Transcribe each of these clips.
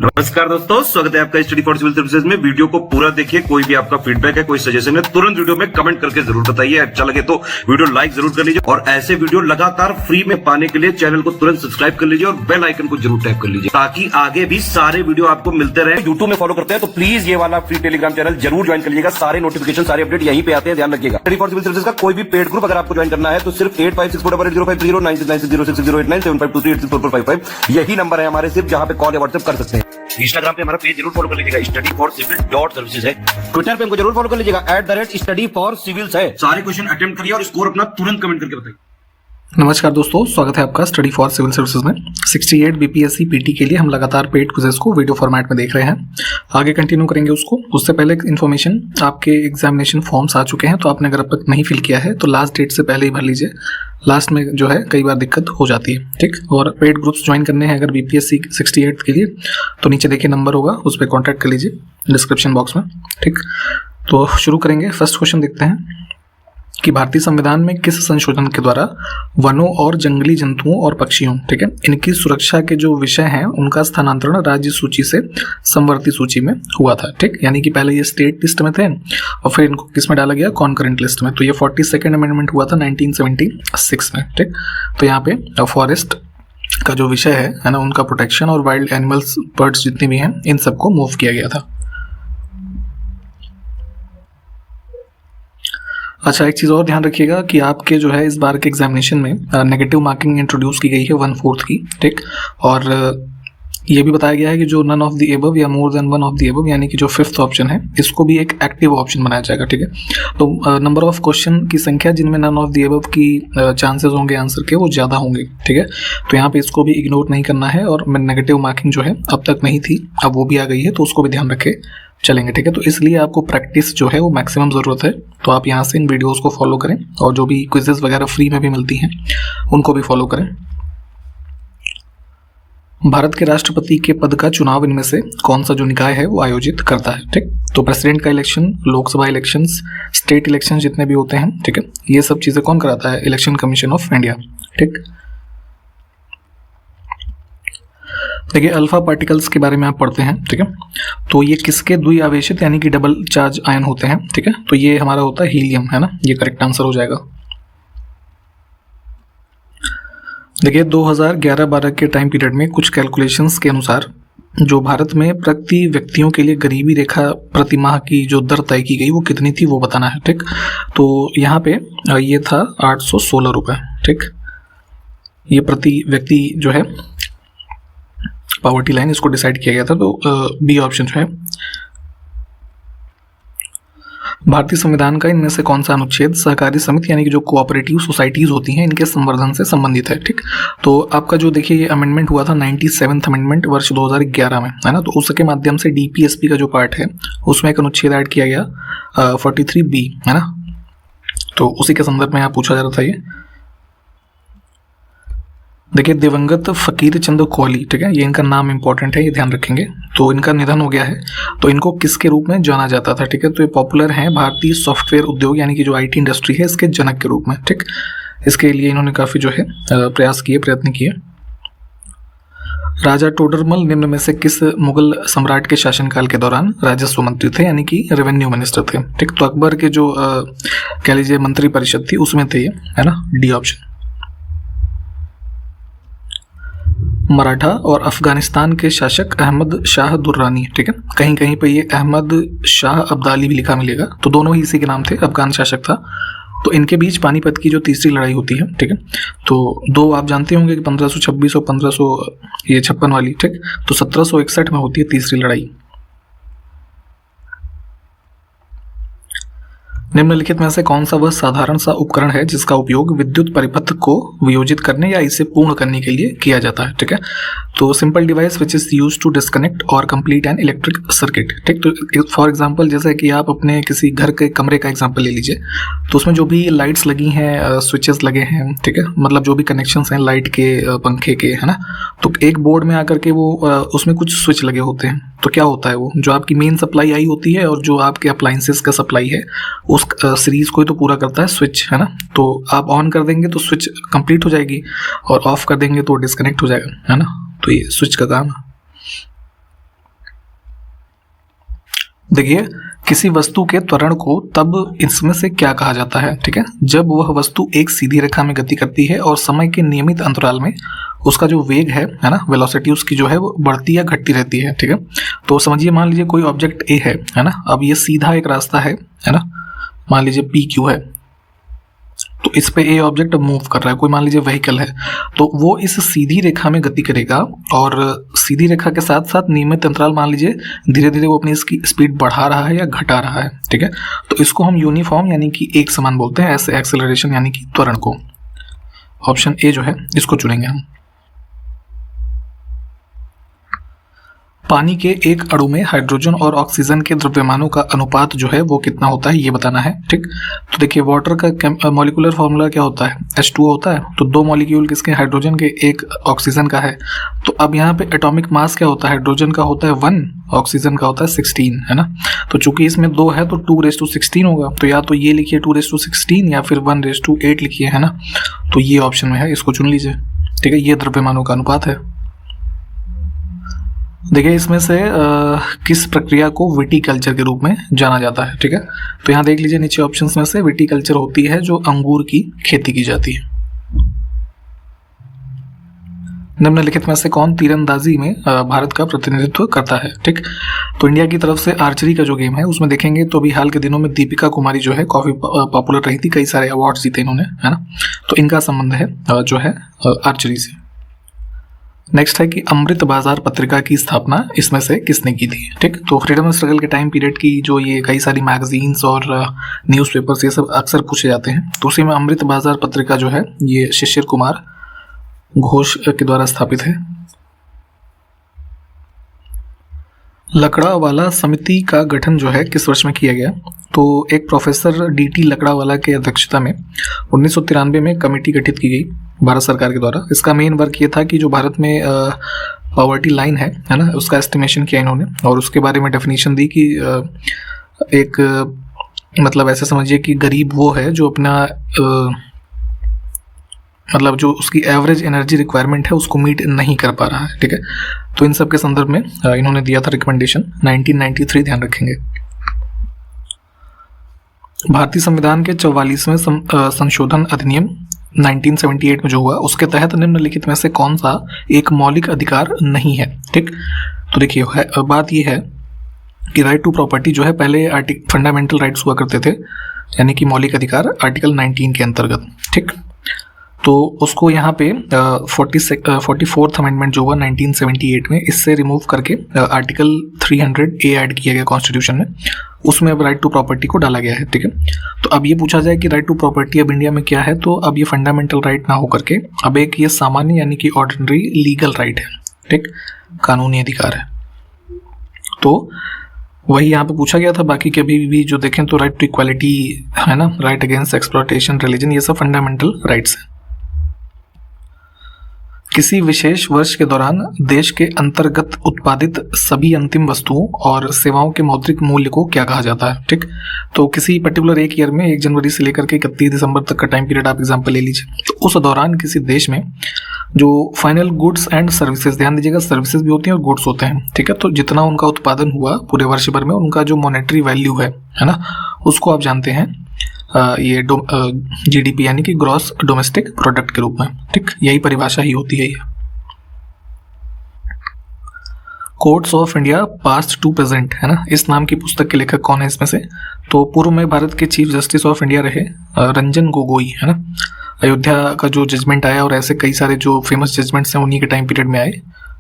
नमस्कार दोस्तों, स्वागत है आपका स्टडी फॉर सिविल सर्विसेज में। वीडियो को पूरा देखिए। कोई भी आपका फीडबैक है, कोई सजेशन है, तुरंत वीडियो में कमेंट करके जरूर बताइए। अच्छा लगे तो वीडियो लाइक जरूर कर लीजिए और ऐसे वीडियो लगातार फ्री में पाने के लिए चैनल को तुरंत सब्सक्राइब कर लीजिए और बेल आइकन को जरूर टैप कर लीजिए ताकि आगे भी सारे वीडियो आपको मिलते रहे। यूट्यूब में फॉलो करते हैं तो प्लीज ये वाला फ्री टेलीग्राम चैनल जरूर ज्वाइन कर लीजिएगा। सारे नोटिफिकेशन, सारे अपडेट यहीं पे आते हैं, ध्यान रखिएगा। स्टडी फॉर सिविल सर्विसेज का कोई भी पेड ग्रुप अगर आपको ज्वाइन करना है तो सिर्फ 85648096960609797523860455 यही नंबर है हमारे, सिर्फ जहां पे कॉल या व्हाट्सएप कर सकते हैं। इंस्टाग्राम पे हमारा पेज जरूर फॉलो कर लीजिएगा, studyforcivil.services है। ट्विटर पे हमको जरूर फॉलो कर लीजिएगा, @studyforcivils है। सारे क्वेश्चन अटेम्प्ट करिए और स्कोर अपना तुरंत कमेंट करके बताइए। नमस्कार दोस्तों, स्वागत है आपका स्टडी फॉर सिविल सर्विसेज में। 68 बीपीएससी पीटी के लिए हम लगातार पेड क्विज़ेस को वीडियो फॉर्मेट में देख रहे हैं। आगे कंटिन्यू करेंगे उसको। उससे पहले इन्फॉर्मेशन, आपके एग्जामिनेशन फॉर्म्स आ चुके हैं, तो आपने अगर अब तक नहीं फिल किया है तो लास्ट डेट से पहले ही भर लीजिए। लास्ट में जो है कई बार दिक्कत हो जाती है, ठीक। और पेड ग्रुप्स ज्वाइन करने हैं अगर बीपीएससी 68 के लिए तो नीचे देखिए नंबर होगा, उस पर कॉन्टैक्ट कर लीजिए डिस्क्रिप्शन बॉक्स में, ठीक। तो शुरू करेंगे। फर्स्ट क्वेश्चन देखते हैं कि भारतीय संविधान में किस संशोधन के द्वारा वनों और जंगली जंतुओं और पक्षियों, ठीक है, इनकी सुरक्षा के जो विषय हैं उनका स्थानांतरण राज्य सूची से समवर्ती सूची में हुआ था, ठीक। यानी कि पहले ये स्टेट लिस्ट में थे और फिर इनको किस में डाला गया, कॉन्करेंट लिस्ट में। तो ये 42nd अमेंडमेंट हुआ था 1976 में, ठीक। तो यहाँ पे फॉरेस्ट का जो विषय है ना, उनका प्रोटेक्शन और वाइल्ड एनिमल्स, बर्ड्स जितने भी हैं, इन सबको मूव किया गया था। अच्छा, एक चीज़ और ध्यान रखिएगा कि आपके जो है इस बार के एग्जामिनेशन में नेगेटिव मार्किंग इंट्रोड्यूस की गई है 1/4 की, ठीक। और ये भी बताया गया है कि जो नन ऑफ द एबव या more than one of the above, यानी कि जो 5th ऑप्शन है, इसको भी एक एक्टिव ऑप्शन बनाया जाएगा, ठीक है। तो नंबर ऑफ क्वेश्चन की संख्या जिनमें नन ऑफ द एबव की चांसेस होंगे आंसर के, वो ज़्यादा होंगे, ठीक है। तो यहाँ पे इसको भी इग्नोर नहीं करना है। और नेगेटिव मार्किंग जो है अब तक नहीं थी, अब वो भी आ गई है, तो उसको भी ध्यान रखे चलेंगे, ठीक है। तो इसलिए आपको प्रैक्टिस जो है वो मैक्सिमम ज़रूरत है। तो आप यहाँ से इन वीडियोस को फॉलो करें और जो भी क्विजेस वगैरह फ्री में भी मिलती हैं उनको भी फॉलो करें। भारत के राष्ट्रपति के पद का चुनाव इनमें से कौन सा जो निकाय है वो आयोजित करता है, ठीक। तो प्रेसिडेंट का election, Lok Sabha elections, state election जितने भी होते हैं, ठीक है, ये सब चीज़ें कौन कराता है, इलेक्शन कमीशन ऑफ इंडिया, ठीक। देखिए, अल्फा पार्टिकल्स के बारे में आप पढ़ते हैं, ठीक है। तो ये किसके द्विआवेशित यानी कि डबल चार्ज आयन होते हैं, ठीक है। तो ये हमारा होता है हीलियम, है ना, ये करेक्ट आंसर हो जाएगा। देखिए, 2011-12 के टाइम पीरियड में कुछ कैलकुलेशंस के अनुसार जो भारत में प्रति व्यक्तियों के लिए गरीबी रेखा प्रति माह की जो दर तय की गई वो कितनी थी वो बताना है, ठीक। तो यहाँ पे ये था 816 रुपये, ठीक। ये प्रति व्यक्ति जो है पॉवर्टी लाइन, इसको डिसाइड किया गया था। तो बी ऑप्शन जो है। भारतीय संविधान का इनमें से कौन सा अनुच्छेद सहकारी समिति यानी कि जो कोऑपरेटिव सोसाइटीज होती हैं इनके संवर्धन से संबंधित है, ठीक। तो आपका जो देखिए ये अमेंडमेंट हुआ था 97th अमेंडमेंट वर्ष 2011 में, है ना। तो उसके माध्यम से डीपीएसपी का जो पार्ट है उसमें एक अनुच्छेद ऐड किया गया 43B, है ना। तो उसी के संदर्भ में यहाँ पूछा जा रहा था ये। देखिए, दिवंगत फकीर चंद कोहली, ठीक है, ये इनका नाम इंपॉर्टेंट है, ये ध्यान रखेंगे। तो इनका निधन हो गया है, तो इनको किसके रूप में जाना जाता था, ठीक है। तो ये पॉपुलर हैं भारतीय सॉफ्टवेयर उद्योग यानी कि जो आईटी इंडस्ट्री है इसके जनक के रूप में, ठीक। इसके लिए इन्होंने काफ़ी जो है प्रयास किए, प्रयत्न किए। राजा टोडरमल निम्न में से किस मुगल सम्राट के शासनकाल के दौरान राजस्व मंत्री थे यानी कि रेवेन्यू मिनिस्टर थे, ठीक। तो अकबर के जो कह लीजिए मंत्री परिषद थी उसमें थे ये, है ना, डी ऑप्शन। मराठा और अफगानिस्तान के शासक अहमद शाह दुर्रानी, ठीक है। कहीं कहीं पे ये अहमद शाह अब्दाली भी लिखा मिलेगा, तो दोनों ही इसी के नाम थे, अफगान शासक था। तो इनके बीच पानीपत की जो तीसरी लड़ाई होती है, ठीक है, तो दो आप जानते होंगे कि 1526 और 1556 वाली, ठीक। तो 1761 में होती है तीसरी लड़ाई। निम्नलिखित में से कौन सा वह साधारण सा उपकरण है जिसका उपयोग विद्युत परिपथ को वियोजित करने या इसे पूर्ण करने के लिए किया जाता है, ठीक है। तो simple device which is used to disconnect और कंप्लीट एन इलेक्ट्रिक सर्किट, ठीक। तो फॉर एग्जांपल जैसे कि आप अपने किसी घर के कमरे का एग्जांपल ले लीजिए, तो उसमें जो भी लाइट्स लगी हैं, स्विचेस लगे हैं, ठीक है, मतलब जो भी कनेक्शंस हैं लाइट के, पंखे के, है ना। तो एक बोर्ड में आकर के वो उसमें कुछ स्विच लगे होते हैं, तो क्या होता है वो जो आपकी मेन सप्लाई आई होती है और जो आपके अप्लाइंसेस का सप्लाई है उस सीरीज को ही तो पूरा करता है स्विच, है ना। तो आप ऑन कर देंगे तो स्विच कंप्लीट हो जाएगी और ऑफ कर देंगे तो डिस्कनेक्ट हो जाएगा, है ना। तो ये स्विच का काम है। देखिए, किसी वस्तु के त्वरण को तब इसमें से क्या कहा जाता है, ठीक है, जब वह वस्तु एक सीधी रेखा में गति करती है और समय के नियमित अंतराल में उसका जो वेग है ना, वेलोसिटी उसकी जो है वो बढ़ती या घटती रहती है, ठीक है। तो समझिए, मान लीजिए कोई ऑब्जेक्ट ए है ना, अब ये सीधा एक रास्ता है ना, मान लीजिए पी क्यू है, तो इस पे ए ऑब्जेक्ट मूव कर रहा है, कोई मान लीजिए व्हीकल है, तो वो इस सीधी रेखा में गति करेगा और सीधी रेखा के साथ साथ नियमित अंतराल, मान लीजिए धीरे धीरे वो अपनी इसकी स्पीड बढ़ा रहा है या घटा रहा है, ठीक है। तो इसको हम यूनिफॉर्म यानी कि एक समान बोलते हैं, ऐसे एक्सेलरेशन यानी कि त्वरण को। ऑप्शन ए जो है इसको चुनेंगे हम। पानी के एक अणु में हाइड्रोजन और ऑक्सीजन के द्रव्यमानों का अनुपात जो है वो कितना होता है, ये बताना है, ठीक। तो देखिए, वाटर का मॉलिक्यूलर फॉर्मूला क्या होता है, H2O होता है। तो 2 मॉलिक्यूल किसके, हाइड्रोजन के, 1 ऑक्सीजन का है। तो अब यहाँ पे एटॉमिक मास क्या होता है, हाइड्रोजन का होता है 1, ऑक्सीजन का होता है 16, है ना। तो चूंकि इसमें 2 है तो 2⁻16 होगा। तो या तो ये लिखिए 2⁻16 या फिर 1⁸8 लिखिए, है ना। तो ये ऑप्शन में है, इसको चुन लीजिए, ठीक है। ये द्रव्यमानों का अनुपात है। देखिए, इसमें से किस प्रक्रिया को विटीकल्चर के रूप में जाना जाता है, ठीक है। तो यहाँ देख लीजिए, नीचे ऑप्शंस में से विटीकल्चर होती है जो अंगूर की खेती की जाती है। निम्नलिखित में से कौन तीरंदाजी में भारत का प्रतिनिधित्व करता है, ठीक। तो इंडिया की तरफ से आर्चरी का जो गेम है उसमें देखेंगे तो अभी हाल के दिनों में दीपिका कुमारी जो है काफी पॉपुलर रही थी, कई सारे अवार्ड जीते इन्होंने, है ना। तो इनका संबंध है जो है आर्चरी से। नेक्स्ट है कि अमृत बाजार पत्रिका की स्थापना इसमें से किसने की थी, ठीक। तो फ्रीडम स्ट्रगल के टाइम पीरियड की जो ये कई सारी मैगजीन्स और न्यूज़पेपर्स ये सब अक्सर पूछे जाते हैं, तो उसी में अमृत बाजार पत्रिका जो है ये शिशिर कुमार घोष के द्वारा स्थापित है। लकड़ावाला समिति का गठन जो है किस वर्ष में किया गया, तो एक प्रोफेसर DT लकड़ावाला के अध्यक्षता में 1993 में कमेटी गठित की गई भारत सरकार के द्वारा। इसका मेन वर्क ये था कि जो भारत में पॉवर्टी लाइन है ना, उसका एस्टिमेशन किया इन्होंने और उसके बारे में डेफिनेशन दी कि एक मतलब ऐसे समझिए कि गरीब वो है जो अपना मतलब जो उसकी एवरेज एनर्जी रिक्वायरमेंट है उसको मीट नहीं कर पा रहा है, ठीक है। तो इन सब के संदर्भ में इन्होंने दिया था रिकमेंडेशन 1993, ध्यान रखेंगे। भारतीय संविधान के 44वें संशोधन अधिनियम 1978 में जो हुआ उसके तहत निम्नलिखित में से कौन सा एक मौलिक अधिकार नहीं है, ठीक। तो देखिए, बात यह है कि राइट टू प्रॉपर्टी जो है पहले फंडामेंटल राइट्स हुआ करते थे, यानी कि मौलिक अधिकार आर्टिकल 19 के अंतर्गत, ठीक। तो उसको यहाँ पे 44th अमेंडमेंट जो हुआ 1978 में, इससे रिमूव करके आर्टिकल 300A ऐड किया गया कॉन्स्टिट्यूशन में, उसमें अब राइट टू प्रॉपर्टी को डाला गया है, ठीक है। तो अब ये पूछा जाए कि राइट टू प्रॉपर्टी अब इंडिया में क्या है, तो अब ये फंडामेंटल राइट ना हो करके अब एक ये सामान्य यानी कि ऑर्डिनरी लीगल राइट है, ठीक, कानूनी अधिकार है। तो वही यहाँ पे पूछा गया था। बाकी के अभी भी जो देखें तो राइट टू इक्वालिटी है ना, राइट अगेंस्ट एक्सप्लॉयटेशन, रिलीजन, ये सब फंडामेंटल राइट्स हैं। किसी विशेष वर्ष के दौरान देश के अंतर्गत उत्पादित सभी अंतिम वस्तुओं और सेवाओं के मौद्रिक मूल्य को क्या कहा जाता है, ठीक। तो किसी पर्टिकुलर एक ईयर में 1 जनवरी से लेकर के 31 दिसंबर तक का टाइम पीरियड आप एग्जाम्पल ले लीजिए, तो उस दौरान किसी देश में जो फाइनल गुड्स एंड सर्विसेज, ध्यान दीजिएगा सर्विसेज भी होती हैं और गुड्स होते हैं, ठीक है। तो जितना उनका उत्पादन हुआ पूरे वर्ष भर में, उनका जो मॉनेटरी वैल्यू है ना, उसको आप जानते हैं ये GDP यानी कि ग्रॉस डोमेस्टिक प्रोडक्ट के रूप में, ठीक। यही परिभाषा ही होती है ये। Courts of India past to present, है ना, इस नाम की पुस्तक के लेखक कौन है इसमें से, तो पूर्व में भारत के चीफ जस्टिस ऑफ इंडिया रहे रंजन गोगोई, है ना। अयोध्या का जो जजमेंट आया और ऐसे कई सारे जो फेमस जजमेंट्स हैं उन्हीं के टाइम पीरियड में आए,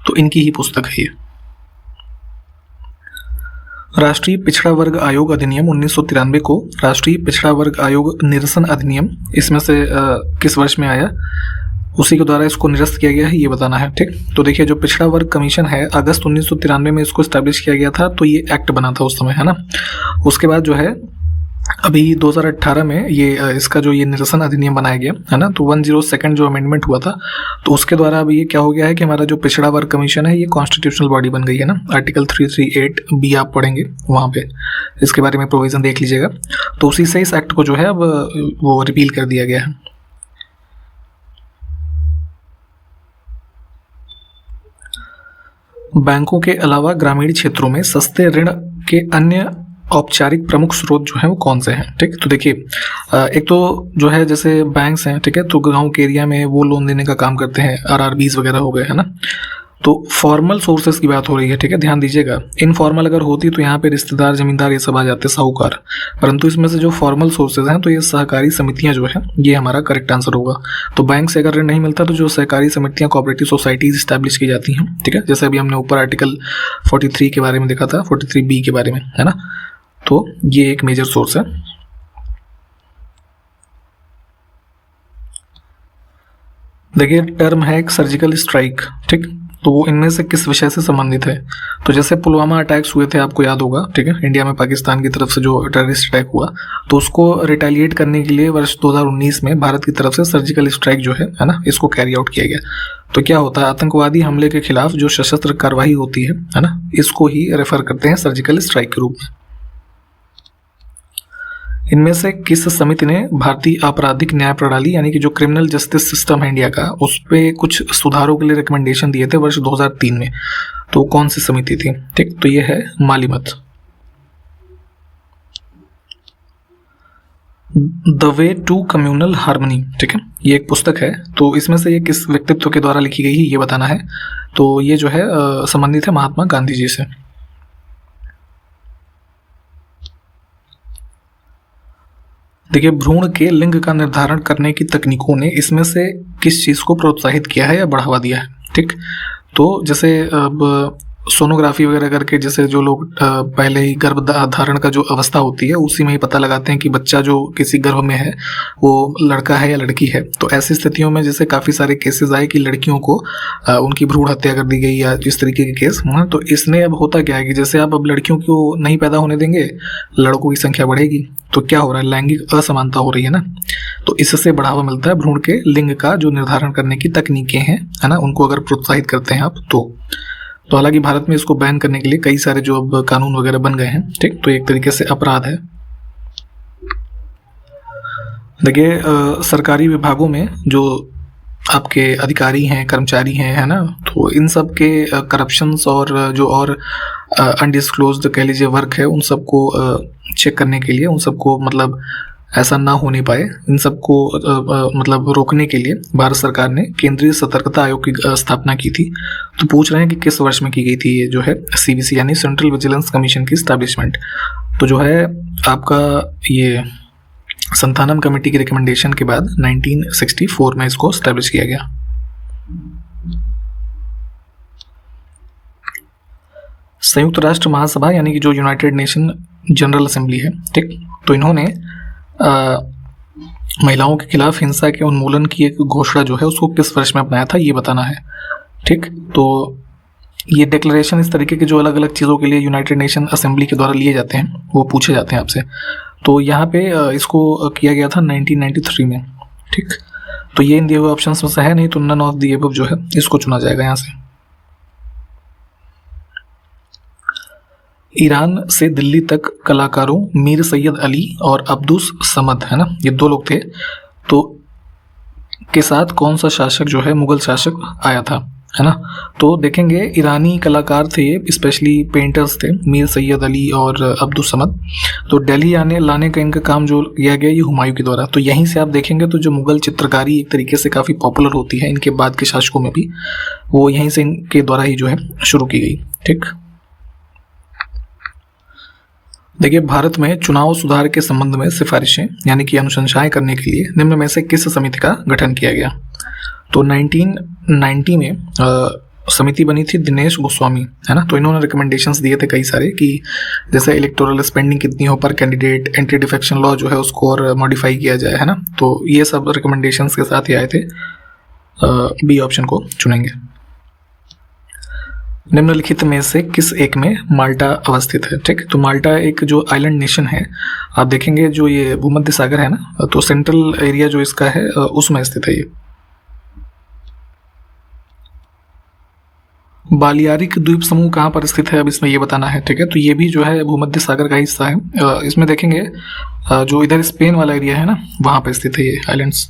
तो इनकी ही पुस्तक है ये। राष्ट्रीय पिछड़ा वर्ग आयोग अधिनियम 1993 को राष्ट्रीय पिछड़ा वर्ग आयोग निरसन अधिनियम इसमें से किस वर्ष में आया, उसी के द्वारा इसको निरस्त किया गया है, ये बताना है, ठीक। तो देखिए, जो पिछड़ा वर्ग कमीशन है अगस्त 1993 में इसको एस्टैब्लिश किया गया था, तो ये एक्ट बना था उस समय, है ना। उसके बाद जो है अभी 2018 में ये इसका जो ये निरसन अधिनियम बनाया गया है ना, तो 102 जो अमेंडमेंट हुआ था, तो उसके द्वारा अभी ये क्या हो गया है कि हमारा जो पिछड़ा वर्ग कमीशन है ये कॉन्स्टिट्यूशनल बॉडी बन गई है ना। आर्टिकल 338B आप पढ़ेंगे वहाँ पे इसके बारे में प्रोविजन देख लीजिएगा। तो उसी से इस एक्ट को जो है अब वो रिपील कर दिया गया है। बैंकों के अलावा ग्रामीण क्षेत्रों में सस्ते ऋण के अन्य औपचारिक प्रमुख स्रोत जो है वो कौन से हैं, ठीक। तो देखिए एक तो जो है जैसे बैंक्स हैं, ठीक है, तो गांव के एरिया में वो लोन देने का काम करते हैं, आरआरबीज वगैरह हो गए, है ना। तो फॉर्मल सोर्सेज की बात हो रही है, ठीक है, ध्यान दीजिएगा। इनफॉर्मल अगर होती तो यहाँ पे रिश्तेदार, जमींदार ये सब आ जाते, साहूकार। परंतु इसमें से जो फॉर्मल सोर्सेज हैं तो ये सहकारी समितियां जो है, ये हमारा करेक्ट आंसर होगा। तो बैंक से अगर ऋण नहीं मिलता तो जो सहकारी समितियां, कोऑपरेटिव सोसाइटीज स्टैब्लिश की जाती हैं, ठीक है, जैसे अभी हमने ऊपर आर्टिकल 43 के बारे में देखा था, 43B के बारे में, है ना। तो ये एक मेजर सोर्स है। देखिए टर्म है एक सर्जिकल स्ट्राइक, ठीक। तो वो इनमें से किस विषय से संबंधित है? तो जैसे पुलवामा अटैक्स हुए थे, आपको याद होगा, ठीक है, इंडिया में पाकिस्तान की तरफ से जो टेररिस्ट अटैक हुआ, तो उसको रिटेलिएट करने के लिए वर्ष 2019 में भारत की तरफ से सर्जिकल स्ट्राइक जो है ना, इसको कैरी आउट किया गया। तो क्या होता है, आतंकवादी हमले के खिलाफ जो सशस्त्र कार्रवाई होती है ना, इसको ही रेफर करते हैं सर्जिकल स्ट्राइक के रूप में। इनमें से किस समिति ने भारतीय आपराधिक न्याय प्रणाली यानी कि जो क्रिमिनल जस्टिस सिस्टम है इंडिया का, उस पे कुछ सुधारों के लिए रिकमेंडेशन दिए थे वर्ष 2003 में? तो कौन सी समिति थी, ठीक। तो ये है मालीमत। The way to communal harmony, ठीक है, ये एक पुस्तक है। तो इसमें से ये किस व्यक्तित्व के द्वारा लिखी गई है ये बताना है। तो ये जो है संबंधित है महात्मा गांधी जी से। देखिए भ्रूण के लिंग का निर्धारण करने की तकनीकों ने इसमें से किस चीज़ को प्रोत्साहित किया है या बढ़ावा दिया है, ठीक। तो जैसे अब सोनोग्राफी वगैरह करके जैसे जो लोग पहले ही गर्भ धारण का जो अवस्था होती है उसी में ही पता लगाते हैं कि बच्चा जो किसी गर्भ में है वो लड़का है या लड़की है। तो ऐसी स्थितियों में जैसे काफ़ी सारे केसेस आए कि लड़कियों को उनकी भ्रूण हत्या कर दी गई या इस तरीके के केस। तो इसने अब होता क्या है कि जैसे आप अब लड़कियों को नहीं पैदा होने देंगे, लड़कों की संख्या बढ़ेगी, तो क्या हो रहा है, लैंगिक असमानता हो रही है ना। तो इससे बढ़ावा मिलता है भ्रूण के लिंग का जो निर्धारण करने की तकनीकें हैं, है ना, उनको अगर प्रोत्साहित करते हैं आप तो हालांकि भारत में इसको बैन करने के लिए कई सारे जो अब कानून वगैरह बन गए हैं, ठीक। तो एक तरीके से अपराध है। देखिए सरकारी विभागों में जो आपके अधिकारी हैं, कर्मचारी हैं, है ना, तो इन सब के करप्शंस और जो और अनडिस्क्लोज्ड कह लीजिए वर्क है, उन सबको चेक करने के लिए, उन सबको मतलब ऐसा ना होने पाए, इन सबको मतलब रोकने के लिए भारत सरकार ने केंद्रीय सतर्कता आयोग की स्थापना की थी। तो पूछ रहे हैं कि किस वर्ष में की गई थी ये जो है सीवीसी यानी सेंट्रल विजिलेंस कमीशन की स्टैब्लिशमेंट। तो जो है आपका ये संथानम कमेटी की रिकमेंडेशन के बाद 1964 में इसको स्टैब्लिश किया गया। संयुक्त राष्ट्र महासभा यानी कि जो यूनाइटेड नेशन जनरल असेंबली है, ठीक। तो इन्होंने महिलाओं के खिलाफ हिंसा के उन्मूलन की एक घोषणा जो है उसको किस वर्ष में अपनाया था ये बताना है, ठीक। तो ये डिक्लेरेशन इस तरीके के जो अलग अलग चीज़ों के लिए यूनाइटेड नेशन असेंबली के द्वारा लिए जाते हैं वो पूछे जाते हैं आपसे। तो यहाँ पे इसको किया गया था 1993 में, ठीक। तो ये इन दिए हुए ऑप्शन में से है नहीं, तो नन ऑफ द अबव जो है इसको चुना जाएगा यहाँ से। ईरान से दिल्ली तक कलाकारों मीर सैयद अली और अब्दुस समद, है ना, ये दो लोग थे, तो के साथ कौन सा शासक जो है मुगल शासक आया था, है ना। तो देखेंगे ईरानी कलाकार थे, स्पेशली पेंटर्स थे, मीर सैयद अली और अब्दुस समद। तो दिल्ली लाने का इनका काम जो किया गया ये हुमायूं के द्वारा। तो यहीं से आप देखेंगे तो जो मुगल चित्रकारी एक तरीके से काफ़ी पॉपुलर होती है इनके बाद के शासकों में भी, वो यहीं से इनके द्वारा ही जो है शुरू की गई, ठीक। देखिए भारत में चुनाव सुधार के संबंध में सिफारिशें यानी कि अनुशंसाएं करने के लिए निम्न में से किस समिति का गठन किया गया? तो 1990 में समिति बनी थी दिनेश गोस्वामी, है ना। तो इन्होंने रिकमेंडेशंस दिए थे कई सारे कि जैसे इलेक्टोरल स्पेंडिंग कितनी हो पर कैंडिडेट, एंटी डिफेक्शन लॉ जो है उसको और मॉडिफाई किया जाए, है ना। तो ये सब रिकमेंडेशंस के साथ ही आए थे। बी ऑप्शन को चुनेंगे। निम्नलिखित में से किस एक में माल्टा अवस्थित है, ठीक। तो माल्टा एक जो आइलैंड नेशन है, आप देखेंगे जो ये भूमध्य सागर है ना, तो सेंट्रल एरिया जो इसका है उसमें स्थित है ये। बालियारिक द्वीप समूह कहाँ पर स्थित है अब इसमें ये बताना है, ठीक है। तो ये भी जो है भूमध्य सागर का हिस्सा है। इसमें देखेंगे जो इधर स्पेन वाला एरिया है ना वहाँ पर स्थित है ये आइलैंड्स।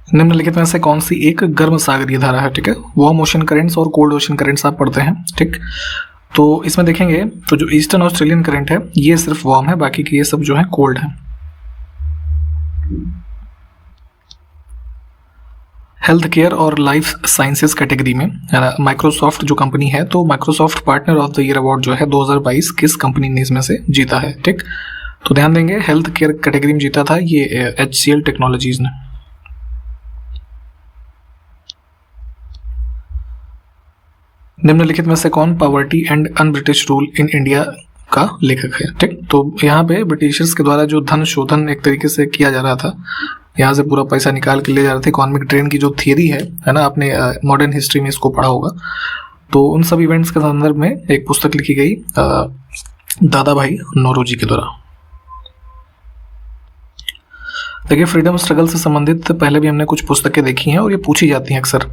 निम्नलिखित में से कौन सी एक गर्म सागरीय धारा है, ठीक है। वार्म ओशन करेंट्स और कोल्ड ओशन करेंट्स आप पढ़ते हैं, ठीक। तो इसमें देखेंगे तो जो ईस्टर्न ऑस्ट्रेलियन करंट है ये सिर्फ वार्म है, बाकी के ये सब जो है कोल्ड है। हेल्थ केयर और लाइफ साइंसेस कैटेगरी में माइक्रोसॉफ्ट जो कंपनी है, तो Microsoft partner of the year award जो है 2022 किस कंपनी ने इसमें से जीता है, ठीक। तो ध्यान देंगे हेल्थ केयर कैटेगरी में जीता था ये HCL टेक्नोलॉजीज ने। निम्नलिखित में से कौन poverty and un British rule in India का लेखक है, ठीक। तो यहाँ पे ब्रिटिशर्स के द्वारा जो धन शोधन एक तरीके से किया जा रहा था, यहाँ से पूरा पैसा निकाल के ले जा रहे थे, इकोनॉमिक ड्रेन की जो थियरी है ना, आपने मॉडर्न हिस्ट्री में इसको पढ़ा होगा। तो उन सब इवेंट्स के संदर्भ में एक पुस्तक लिखी गई दादा भाई नौरोजी के द्वारा। देखिए फ्रीडम स्ट्रगल से संबंधित पहले भी हमने कुछ पुस्तकें देखी हैं और ये पूछी जाती हैं अक्सर।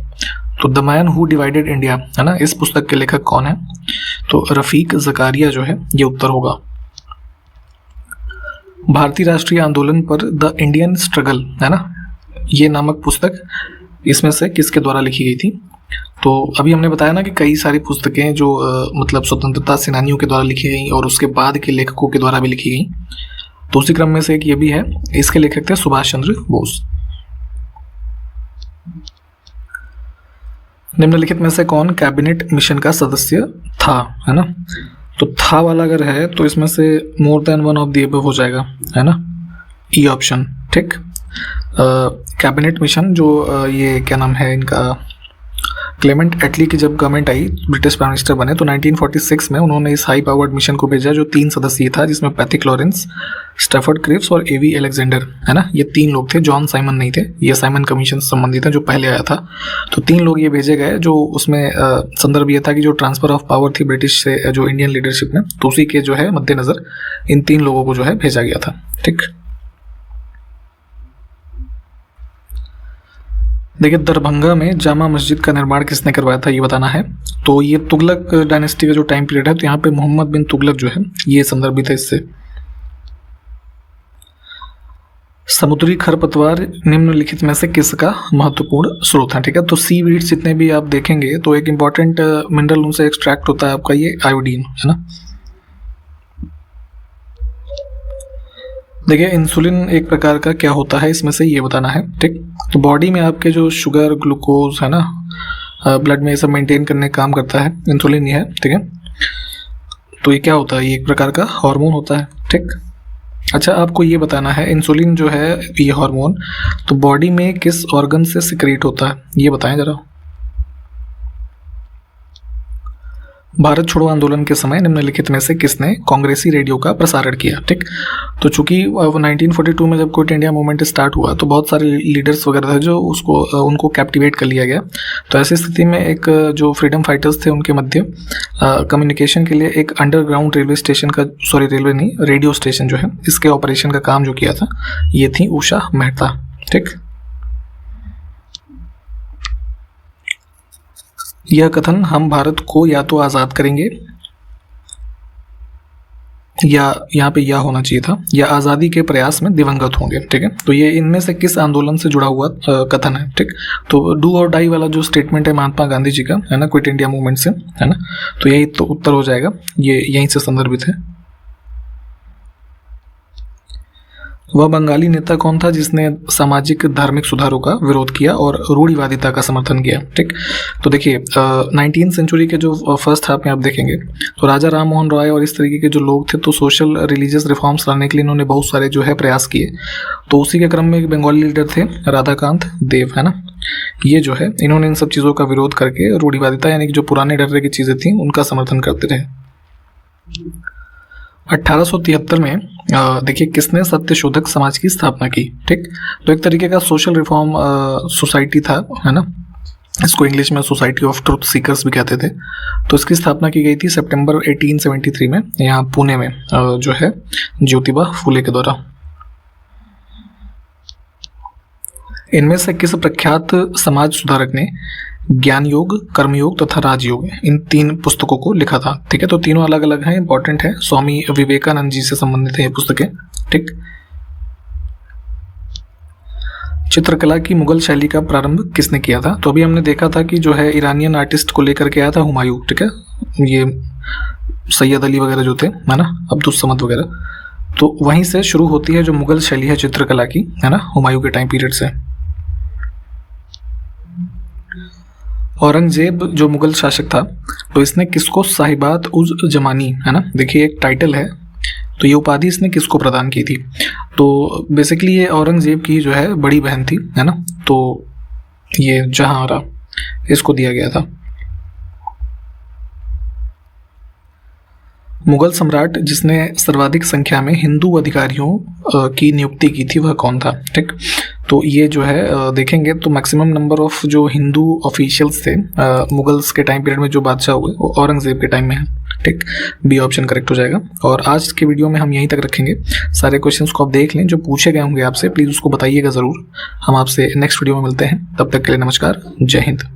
तो the man who divided India है ना, इस पुस्तक के लेखक कौन है, तो रफीक जकारिया जो है ये उत्तर होगा। भारतीय राष्ट्रीय आंदोलन पर द इंडियन स्ट्रगल है ना, ये नामक पुस्तक इसमें से किसके द्वारा लिखी गई थी। तो अभी हमने बताया ना कि कई सारी पुस्तकें जो मतलब स्वतंत्रता सेनानियों के द्वारा लिखी गई और उसके बाद के लेखकों के द्वारा भी लिखी गई, तो उसी क्रम में से एक ये भी है। इसके लेखक थे सुभाष चंद्र बोस। निम्नलिखित में से कौन कैबिनेट मिशन का सदस्य था, है ना। तो था वाला अगर है तो इसमें से more than one of the above हो जाएगा, है ना, ई ऑप्शन, ठीक। कैबिनेट मिशन जो ये क्या नाम है इनका, क्लेमेंट एटली की जब गवर्नमेंट आई, ब्रिटिश प्राइम मिनिस्टर बने, तो 1946 में उन्होंने इस हाई पावर्ड मिशन को भेजा जो 3 सदस्यीय था, जिसमें पैथिक लॉरेंस, स्टैफर्ड क्रिप्स और एवी अलेक्जेंडर, है ना, ये 3 लोग थे। जॉन साइमन नहीं थे, ये साइमन कमीशन से संबंधित है जो पहले आया था। तो 3 लोग ये भेजे गए, जो उसमें संदर्भ ये था कि जो ट्रांसफर ऑफ पावर थी ब्रिटिश से जो इंडियन लीडरशिप में, तो उसी के जो है मद्देनजर इन 3 लोगों को जो है भेजा गया था, ठीक। देखिए दरभंगा में जामा मस्जिद का निर्माण किसने करवाया था ये बताना है। तो ये तुगलक डायनेस्टी का जो टाइम पीरियड है, तो यहाँ पे मोहम्मद बिन तुगलक जो है ये संदर्भित है इससे। समुद्री खरपतवार निम्नलिखित में से किसका महत्वपूर्ण स्रोत है, ठीक है। तो सी वीड्स जितने भी आप देखेंगे तो एक इंपॉर्टेंट मिनरल उनसे एक्सट्रैक्ट होता है आपका ये आयोडीन, है ना। देखिए इंसुलिन एक प्रकार का क्या होता है इसमें से ये बताना है, ठीक। तो बॉडी में आपके जो शुगर, ग्लूकोज है ना, ब्लड में ये सब मेंटेन करने का काम करता है, इंसुलिन ये है, ठीक है। तो ये क्या होता है, ये एक प्रकार का हार्मोन होता है, ठीक। अच्छा आपको ये बताना है इंसुलिन जो है ये हार्मोन तो बॉडी में किस ऑर्गन से सिक्रेट होता है ये बताएं जरा। भारत छोड़ो आंदोलन के समय निम्नलिखित में से किसने कांग्रेसी रेडियो का प्रसारण किया, ठीक। तो चूंकि 1942 में जब क्विट इंडिया मूवमेंट स्टार्ट हुआ तो बहुत सारे लीडर्स वगैरह थे जो उनको कैप्टिवेट कर लिया गया। तो ऐसी स्थिति में एक जो फ्रीडम फाइटर्स थे उनके मध्य कम्युनिकेशन के लिए एक अंडरग्राउंड रेलवे स्टेशन का, सॉरी रेलवे नहीं, रेडियो स्टेशन जो है इसके ऑपरेशन का काम जो किया था ये थी उषा मेहता, ठीक। यह कथन हम भारत को या तो आज़ाद करेंगे, या यहाँ पे या होना चाहिए था, या आज़ादी के प्रयास में दिवंगत होंगे, ठीक है। तो ये इनमें से किस आंदोलन से जुड़ा हुआ कथन है, ठीक। तो डू और डाई वाला जो स्टेटमेंट है महात्मा गांधी जी का, है ना, क्विट इंडिया मूवमेंट से, है ना, तो यही तो उत्तर हो जाएगा, ये यहीं से संदर्भित है। वह बंगाली नेता कौन था जिसने सामाजिक धार्मिक सुधारों का विरोध किया और रूढ़िवादिता का समर्थन किया, ठीक। तो देखिए 19th सेंचुरी के जो फर्स्ट हाफ में आप देखेंगे तो राजा राम मोहन रॉय और इस तरीके के जो लोग थे तो सोशल रिलीजियस रिफॉर्म्स लाने के लिए इन्होंने बहुत सारे जो है प्रयास किए। तो उसी के क्रम में एक बंगाली लीडर थे राधाकांत देव, है ना, ये जो है इन्होंने इन सब चीज़ों का विरोध करके रूढ़िवादिता यानी कि जो पुराने डर्रे की चीज़ें थी उनका समर्थन करते रहे। 1873 में देखिए किसने सत्यशोधक समाज की स्थापना की, ठीक। तो एक तरीके का सोशल रिफॉर्म सोसाइटी था, है ना, इसको इंग्लिश में सोसाइटी ऑफ ट्रुथ सीकर्स भी कहते थे। तो इसकी स्थापना की गई थी सितंबर 1873 में यहाँ पुणे में जो है ज्योतिबा फुले के द्वारा। इनमें से किस प्रख्यात समाज सुधारक ने ज्ञान योग, कर्मयोग तथा राजयोग इन 3 पुस्तकों को लिखा था, ठीक है। तो तीनों अलग अलग हैं, इंपॉर्टेंट है, स्वामी विवेकानंद जी से संबंधित है ये पुस्तकें, ठीक। चित्रकला की मुगल शैली का प्रारंभ किसने किया था। तो अभी हमने देखा था कि जो है ईरानियन आर्टिस्ट को लेकर के आया था हुमायूं, ठीक है, ये सैयद अली वगैरह जो थे, है ना, अब्दुस समद वगैरह, तो वहीं से शुरू होती है जो मुगल शैली है चित्रकला की, है ना, हुमायूं के टाइम पीरियड से। औरंगजेब जो मुगल शासक था, तो इसने किसको साहिबात उज जमानी, है ना, देखिए एक टाइटल है, तो ये उपाधि इसने किसको प्रदान की थी? तो बेसिकली ये औरंगजेब की जो है बड़ी बहन थी, है ना, तो ये जहांआरा इसको दिया गया था। मुगल सम्राट जिसने सर्वाधिक संख्या में हिंदू अधिकारियों की नियुक्ति की थी वह कौन था? ठीक, तो ये जो है देखेंगे तो मैक्सिमम नंबर ऑफ जो हिंदू ऑफिशियल्स थे मुगल्स के टाइम पीरियड में जो बादशाह हुए वो औरंगजेब के टाइम में है। ठीक, बी ऑप्शन करेक्ट हो जाएगा। और आज के वीडियो में हम यहीं तक रखेंगे। सारे क्वेश्चंस को आप देख लें, जो पूछे गए होंगे आपसे प्लीज़ उसको बताइएगा ज़रूर। हम आपसे नेक्स्ट वीडियो में मिलते हैं, तब तक के लिए नमस्कार, जय हिंद।